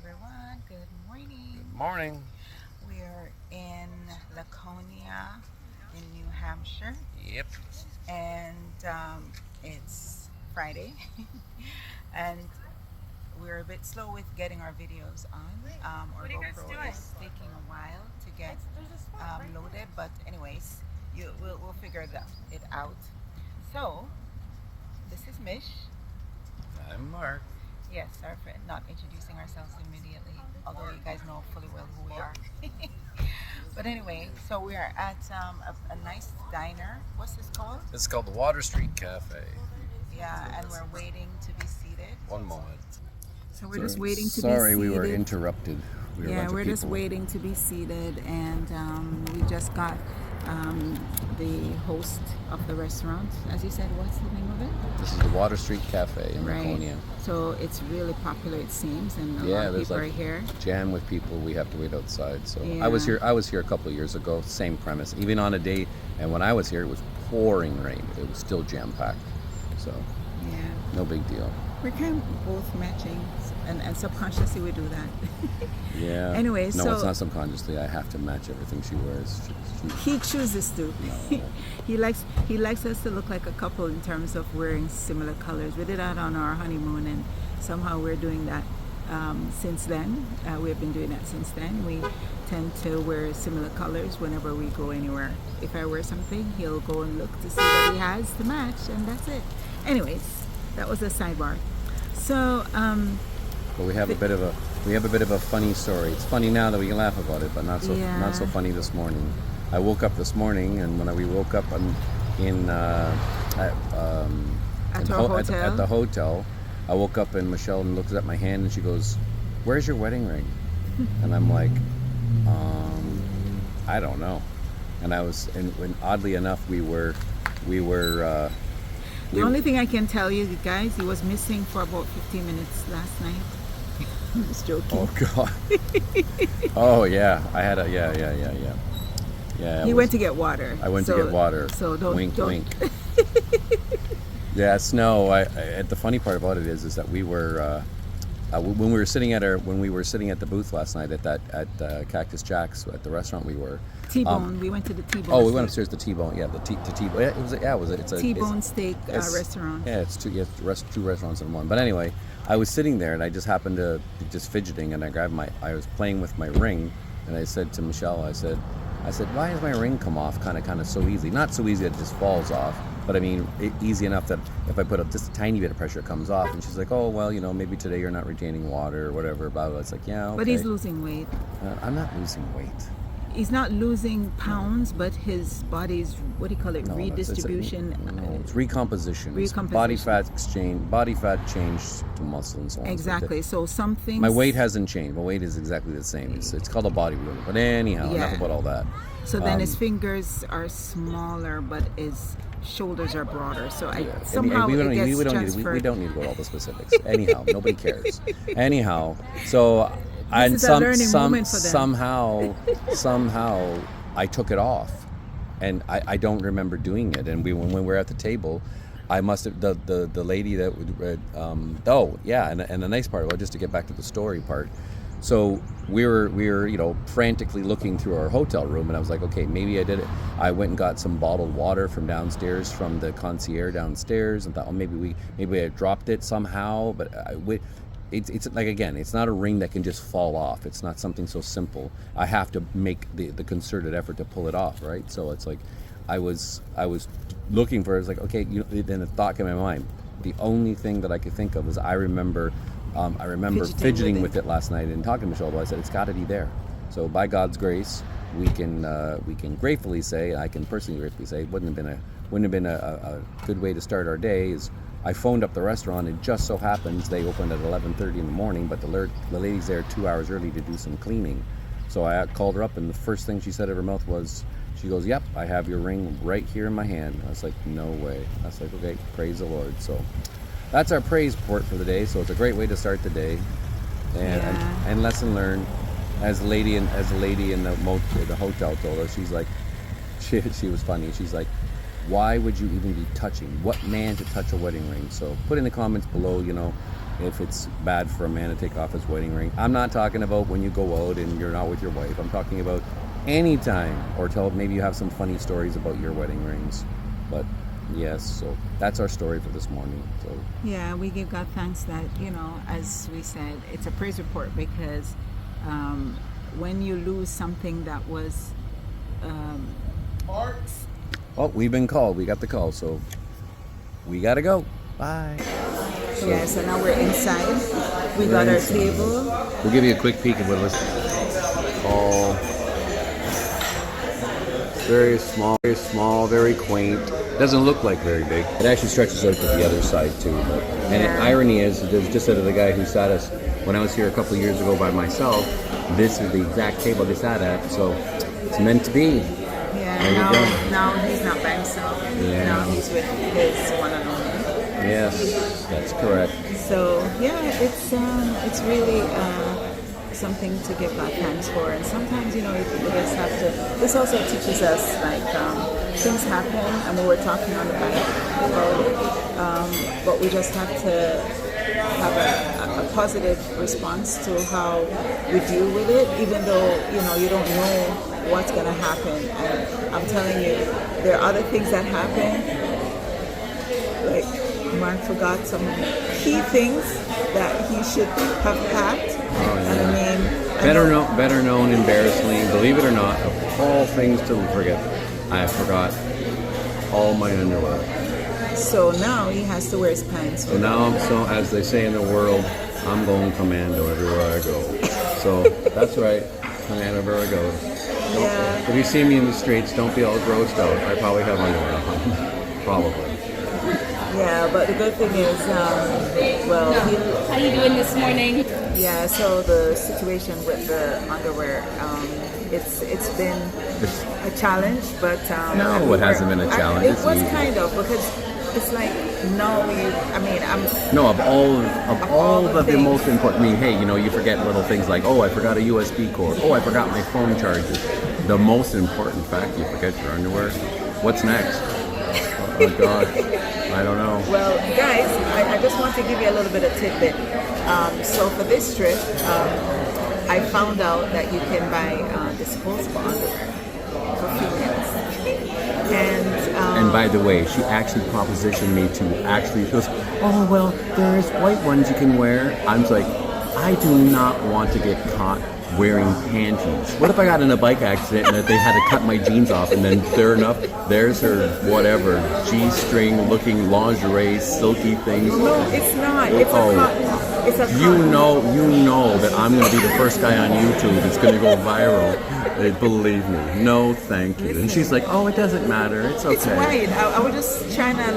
everyone. Good morning. Good morning. We're in Laconia in New Hampshire, Yep. and it's Friday, and we're a bit slow with getting our videos on. Our GoPro is taking a while to get loaded, but anyways, we'll figure it out. So this is Mish. I'm Mark. Yes, our friend, not introducing ourselves immediately, although you guys know fully well who we are. But anyway, so we are at a nice diner. What's this called? It's called the Water Street Cafe. Yeah, and we're waiting to be seated. One moment. So we're just waiting to be Sorry, seated. we were interrupted. We were a Yeah, bunch of we're just people. waiting to be seated, and we just got the host of the restaurant. As you said, what's the name of it? This is the Water Street Cafe in Laconia. So it's really popular, it seems, and a Yeah, lot of there's people like are here. Jam with people. We have to wait outside. So Yeah. I was here a couple of years ago. Same premise. Even on a day, and when I was here, it was pouring rain. It was still jam packed. So Yeah. no big deal. We're kind of both matching, and subconsciously we do that. Yeah. Anyway, no, so it's not subconsciously. I have to match everything she wears. he chooses to. No. he likes us to look like a couple in terms of wearing similar colors. We did that on our honeymoon, and somehow we're doing that since then. We have been doing that since then. We tend to wear similar colors whenever we go anywhere. If I wear something, he'll go and look to see what he has to match, and that's it. Anyways, that was a sidebar. So But we have a bit of a funny story. It's funny now that we can laugh about it, but not so funny this morning. I woke up this morning, and when we woke up at the hotel, I woke up and Michelle looks at my hand and she goes, "Where's your wedding ring?" And I'm like, I don't know. And when oddly enough, the only thing I can tell you guys, he was missing for about 15 minutes last night. I'm just joking. Oh God. Oh yeah, I had yeah. He went to get water. I went to get water. So don't wink. Yes, no. The funny part about it is that we were when we were sitting at the booth last night at Cactus Jack's at the restaurant we were. T-Bone. We went to the T-Bone. Oh, we went upstairs to T-Bone. Yeah, the T-Bone. It's a T-Bone steak restaurant. Yeah, it's two restaurants in one. But anyway, I was sitting there and I just happened to be just fidgeting, and I was playing with my ring, and I said to Michelle, I said, why does my ring come off kind of so easy? Not so easy that it just falls off, but I mean easy enough that if I put up just a tiny bit of pressure, it comes off. And she's like, oh well, maybe today you're not retaining water or whatever. Blah blah. It's like, yeah, okay. But he's losing weight. I'm not losing weight. He's not losing pounds, but his body's, what do you call it, No, redistribution. It's recomposition. It's Recomposition. Body fat change to muscle and so on. Exactly. So some things. My weight hasn't changed. My weight is exactly the same. It's called a body rumor. But anyhow, enough about all that. So then his fingers are smaller, but his shoulders are broader. So somehow we it gets we transferred. don't need to go all the specifics. Anyhow, nobody cares. Anyhow, so This is a learning moment for them. somehow I took it off, and I don't remember doing it. And when we were at the table, I must have the lady that would and the nice part, well, just to get back to the story part. So we were frantically looking through our hotel room, and I was like, okay, maybe I did it. I went and got some bottled water from downstairs from the concierge downstairs, and thought, oh, maybe I dropped it somehow. But it's like, again, it's not a ring that can just fall off. It's not something so simple. I have to make the concerted effort to pull it off, right? So it's like I was looking for it. It's like, okay, then a thought came in my mind. The only thing that I could think of is I remember fidgeting with it last night and talking to Michelle. I said, it's got to be there. So by God's grace, we can gratefully say, I can personally gratefully say, it wouldn't have been a good way to start our day. Is I phoned up the restaurant. It just so happens they opened at 11:30 in the morning, but the lady's there 2 hours early to do some cleaning. So I called her up, and the first thing she said out of her mouth was, she goes, "Yep, I have your ring right here in my hand." I was like, "No way." I was like, "Okay, praise the Lord." So that's our praise report for the day. So it's a great way to start the day, and lesson learned. As the lady in the hotel told us, she's like, she was funny. She's like, why would you even be touching? What man to touch a wedding ring? So put in the comments below, if it's bad for a man to take off his wedding ring. I'm not talking about when you go out and you're not with your wife. I'm talking about any time, or maybe you have some funny stories about your wedding rings. But yes, so that's our story for this morning. So Yeah, we give God thanks that, as we said, it's a praise report because when you lose something that was oh, we've been called. We got the call, so we gotta go. Bye. yeah, so now we're inside. We got our table. We'll give you a quick peek at what it was. All very small, very quaint. Doesn't look like very big. It actually stretches out to the other side too. But, and Yeah. the irony is, just said to the guy who sat us when I was here a couple of years ago by myself, this is the exact table they sat at. So it's meant to be. Yeah, There you go. now he's not by himself. Yeah. Now he's with his one and only. Yes, that's correct. So yeah, it's really something to give God thanks for. And sometimes you just have to. This also teaches us like things happen, and we were talking on the bike about it, but we just have to have a positive response to how we deal with it, even though you don't know what's gonna happen. And I'm telling you, there are other things that happen. Like Mark forgot some key things that he should have packed. And I mean, Better known embarrassingly, believe it or not, of all things to forget, I forgot all my underwear. so now he has to wear his pants. So now, as they say in the world, I'm going commando everywhere I go. So that's right, commando everywhere I go. Yeah. If you see me in the streets, don't be all grossed out. I probably have underwear on. Probably. Yeah, but the good thing is, How you doing this morning? yeah. So the situation with the underwear, it's been a challenge, but No, it hasn't been a challenge. It It's was easy. kind of because it's like I'm No, of all of the things. most important. I mean, hey, you forget little things like, oh, I forgot a USB cord. Oh, I forgot my phone charger. The most important fact, you forget your underwear. What's next? Oh God, I don't know. Well, guys, I just want to give you a little bit of tidbit. So for this trip, I found out that you can buy disposable underwear for females. And by the way, she actually propositioned me to actually. She goes, oh well, there's white ones you can wear. I'm just like, I do not want to get caught wearing panties. What if I got in a bike accident and that they had to cut my jeans off, and then sure enough, there's her whatever G-string looking lingerie, silky things. No, it's not. It's a cotton. It's a You cotton. know that I'm going to be the first guy on YouTube that's going to go viral. Believe me. No, thank you. And she's like, oh, it doesn't matter. It's okay. It's white. I was just trying to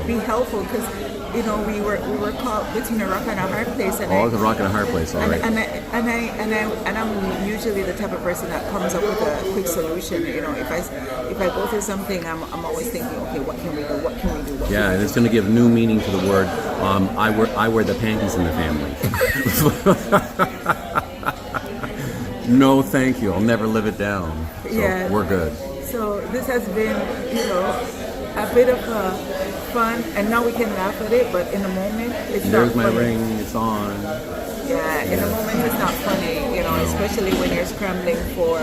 be helpful because we were caught between a rock and a hard place. And Oh, it's a rock and a hard place, all right. And I'm usually the type of person that comes up with a quick solution. If I go through something, I'm always thinking, okay, what can we do? What can we do? Yeah, and it's going to give new meaning to the word. I wear the panties in the family. No, thank you. I'll never live it down. So Yeah. we're good. So this has been, a bit of fun, and now we can laugh at it. But in the moment, it's There's not my funny. ring. It's on. Yeah, in the moment, it's not funny. Especially when you're scrambling for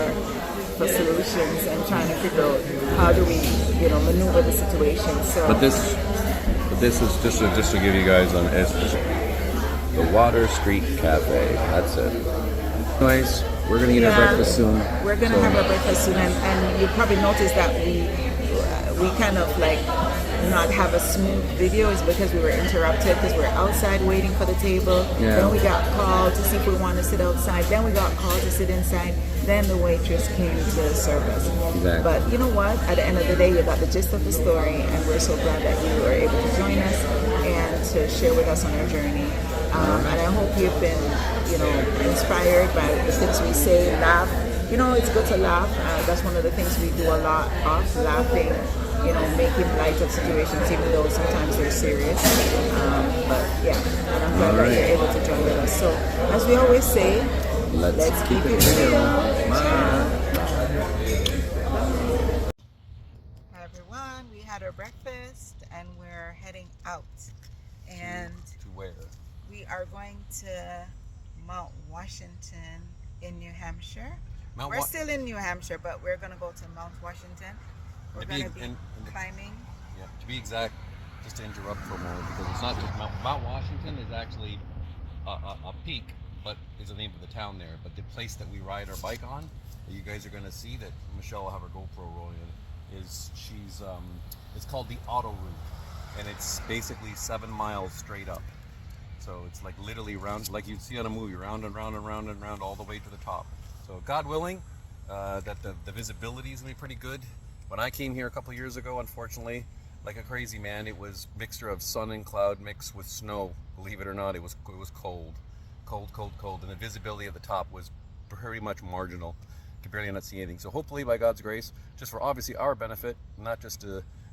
solutions and trying to figure out how do we, maneuver the situation. So. But this is just to give you guys on the Water Street Cafe. That's it. Anyways, we're gonna eat our breakfast soon. We're gonna have our breakfast soon, and you probably noticed that we kind of not have a smooth video is because we were interrupted because we were outside waiting for the table. Yeah. Then we got called to see if we want to sit outside. Then we got called to sit inside. Then the waitress came to serve us. Exactly. But you know what? At the end of the day, you got the gist of the story, and we're so glad that you were able to join us and to share with us on our journey. And I hope you've been, inspired by the things we say, laugh. It's good to laugh. That's one of the things we do a lot of, laughing, making light of situations, even though sometimes they're serious. But yeah, and I'm glad that you're able to join with us. So, as we always say, let's keep it real. Hi everyone, we had our breakfast and we're heading out. And To where? We are going to Mount Washington in New Hampshire. Mount We're Wa- still in New Hampshire, but we're going to go to Mount Washington. We're To be going to ex- be and- climbing. Yeah, to be exact, just to interrupt for a moment, because it's not just Mount Washington is actually a peak, but is the name of the town there. But the place that we ride our bike on, that you guys are going to see, that Michelle will have her GoPro rolling in, is it's called the Auto Route, and it's basically 7 miles straight up. So it's like literally round, like you'd see on a movie, round and round and round and round all the way to the top. So God willing, that the visibility is gonna be pretty good. When I came here a couple years ago, unfortunately, like a crazy man, it was mixture of sun and cloud mixed with snow. Believe it or not, it was cold, and the visibility at the top was very much marginal. You could barely not see anything. So hopefully, by God's grace, just for obviously our benefit, not just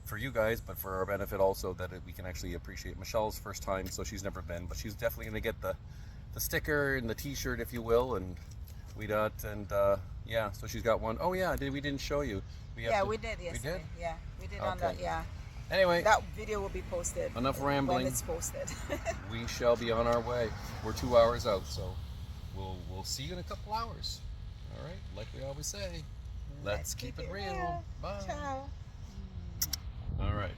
for you guys, but for our benefit also, that we can actually appreciate Michelle's first time, so she's never been, but she's definitely going to get the sticker and the t-shirt, if you will, and yeah, so she's got one. Oh yeah, we didn't show you. We did yesterday. We did? Yeah, we did on that. Okay. Yeah. Anyway, That video will be posted. Enough rambling. When it's posted. we shall be on our way. We're 2 hours out, so we'll see you in a couple hours. All right, like we always say, let's keep it real. Bye. Ciao. All right.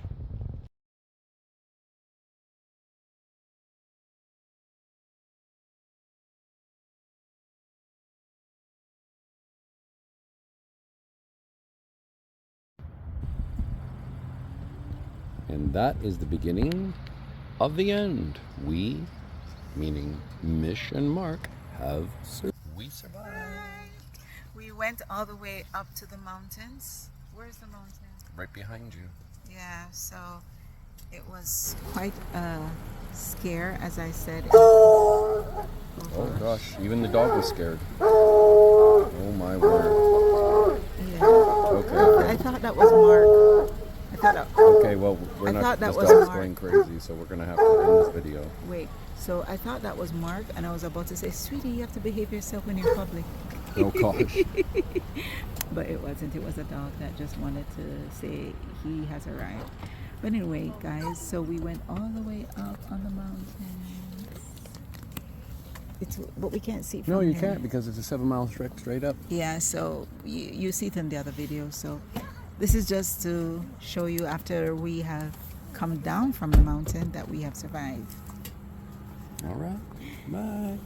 And that is the beginning of the end. We, meaning Mish and Mark, have we survived. We went all the way up to the mountains. Where's the mountain? Right behind you. Yeah, so it was quite a scare, as I said. Oh gosh, even the dog was scared. Oh my word. Yeah. Okay. I thought that was Mark. I thought that, Okay, well, we're I not. thought that This was dog's Mark. going crazy, so we're gonna have to end this video. wait, so I thought that was Mark, and I was about to say, sweetie, you have to behave yourself when you're public. Oh gosh. But it wasn't. It was a dog that just wanted to say he has arrived. But anyway, guys, so we went all the way up on the mountains. But we can't see from No, you here. can't, because it's a 7 mile trek straight up. Yeah, so you see it in the other video. So this is just to show you after we have come down from the mountain that we have survived. All right. Bye.